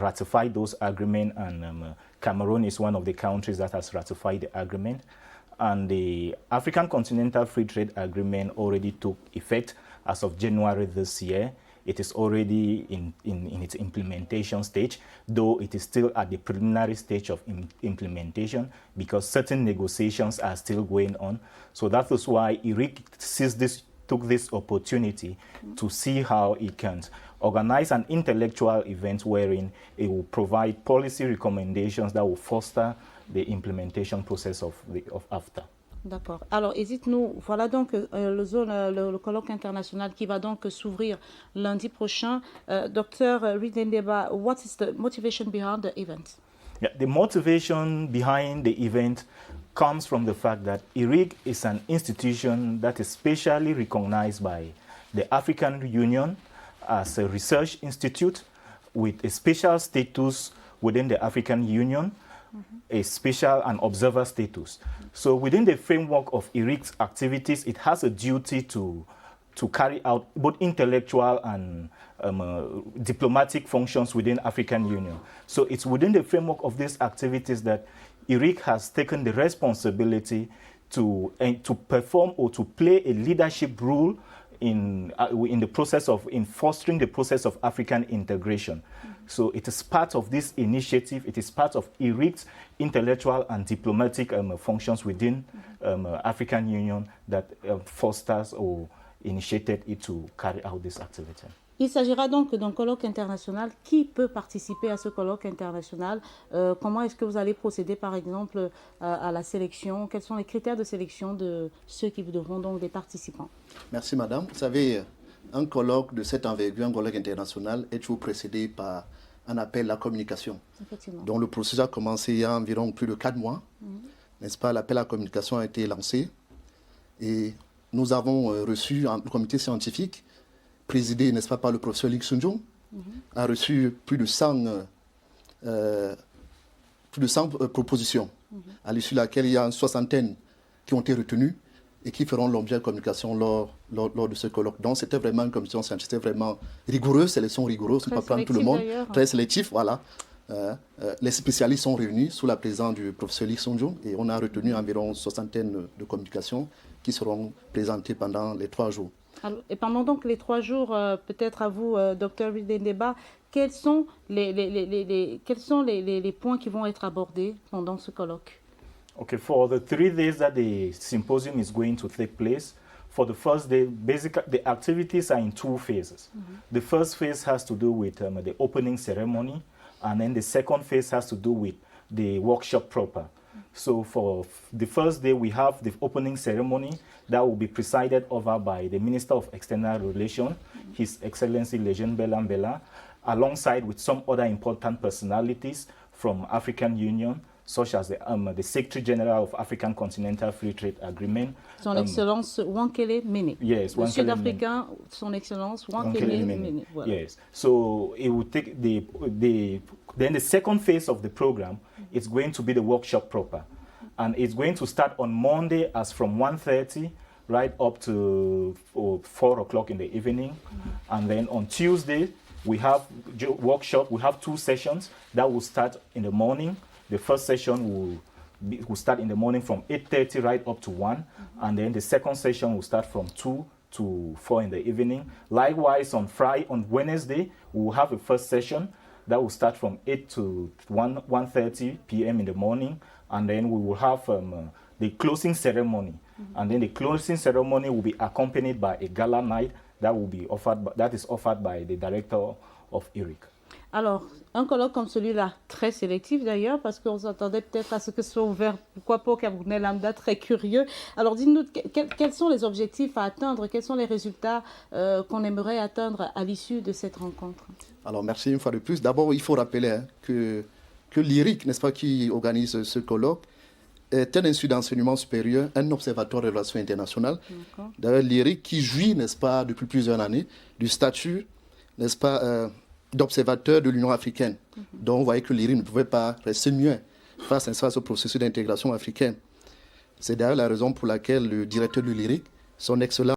ratified those agreements, and Cameroon is one of the countries that has ratified the agreement. And the African Continental Free Trade Agreement already took effect as of January this year. It is already in its implementation stage, though it is still at the preliminary stage of implementation because certain negotiations are still going on. So that is why IRIC took this opportunity to see how it can organize an intellectual event wherein it will provide policy recommendations that will foster the implementation process of AFTA. D'accord. Alors, dites-nous, voilà donc le colloque international qui va donc s'ouvrir lundi prochain. Dr. Reed Ndeba, what is the motivation behind the event? Yeah, the motivation behind the event comes from the fact that IRIC is an institution that is specially recognized by the African Union as a research institute with a special status within the African Union, a special and observer status. So within the framework of IRIC's activities, it has a duty to carry out both intellectual and diplomatic functions within African Union. So it's within the framework of these activities that IRIC has taken the responsibility to perform or to play a leadership role in the process of fostering the process of African integration. So it is part of this initiative. It is part of IRIC's intellectual and diplomatic functions within African Union that fosters or initiated it to carry out this activity. Il s'agira donc d'un colloque international. Qui peut participer à ce colloque international? Comment est-ce que vous allez procéder, par exemple, à la sélection? Quels sont les critères de sélection de ceux qui devront donc des participants? Merci, madame. Vous savez, un colloque de cette envergure, un colloque international, est toujours précédé par un appel à la communication. Donc le processus a commencé il y a environ plus de 4 mois. N'est-ce pas? L'appel à la communication a été lancé et nous avons reçu un comité scientifique présidé, n'est-ce pas, par le professeur Lik Sunjung, a reçu plus de 100 propositions, à l'issue de laquelle il y a une soixantaine qui ont été retenues et qui feront l'objet de communication lors de ce colloque. Donc c'était vraiment une commission scientifique, c'était vraiment rigoureux, sélection rigoureuse, on ne peut pas prendre tout le monde, très sélectif, voilà. Les spécialistes sont réunis sous la présidence du professeur Lik Sunjung et on a retenu environ une soixantaine de communications qui seront présentées pendant les 3 jours. Alors, et pendant donc les 3 jours, peut-être à vous, Dr. Reed Ndeba, quels sont les points qui vont être abordés pendant ce colloque? Okay, for the 3 days that the symposium is going to take place, for the first day, basically the activities are in 2 phases. The first phase has to do with the opening ceremony, and then the second phase has to do with the workshop proper. So for the first day, we have the opening ceremony that will be presided over by the Minister of External Relations, His Excellency Lejeune Mbela, alongside with some other important personalities from African Union, such as the Secretary General of African Continental Free Trade Agreement. Son Excellence Wankele Mene. Yes, le Sud-Africain, Son Excellence Wankele Mene. Voilà. Yes, so it will take then the second phase of the program is going to be the workshop proper. And it's going to start on Monday as from 1:30 right up to 4 o'clock in the evening. And then on Tuesday, we have workshop. We have 2 sessions that will start in the morning. The first session will start in the morning from 8:30 right up to 1. And then the second session will start from 2 to 4 in the evening. Likewise, on Wednesday, we will have a first session that will start from 8 to 1:30 p.m. in the morning. And then we will have the closing ceremony. And then the closing ceremony will be accompanied by a gala night that is offered by the director of IRIC. Alors, un colloque comme celui-là, très sélectif d'ailleurs, parce qu'on s'attendait peut-être à ce que ce soit ouvert, pourquoi pas, au Camerounais lambda, très curieux. Alors, dites-nous, quels sont les objectifs à atteindre, quels sont les résultats qu'on aimerait atteindre à l'issue de cette rencontre? Alors, merci une fois de plus. D'abord, il faut rappeler que l'IRIC, n'est-ce pas, qui organise ce colloque, est un institut d'enseignement supérieur, un observatoire de relations internationales. D'ailleurs, l'IRIC qui jouit, n'est-ce pas, depuis plusieurs années, du statut, n'est-ce pas, d'observateur de l'Union africaine. Donc, vous voyez que l'IRIC ne pouvait pas rester muet face au processus d'intégration africaine. C'est d'ailleurs la raison pour laquelle le directeur de l'IRIC, son excellent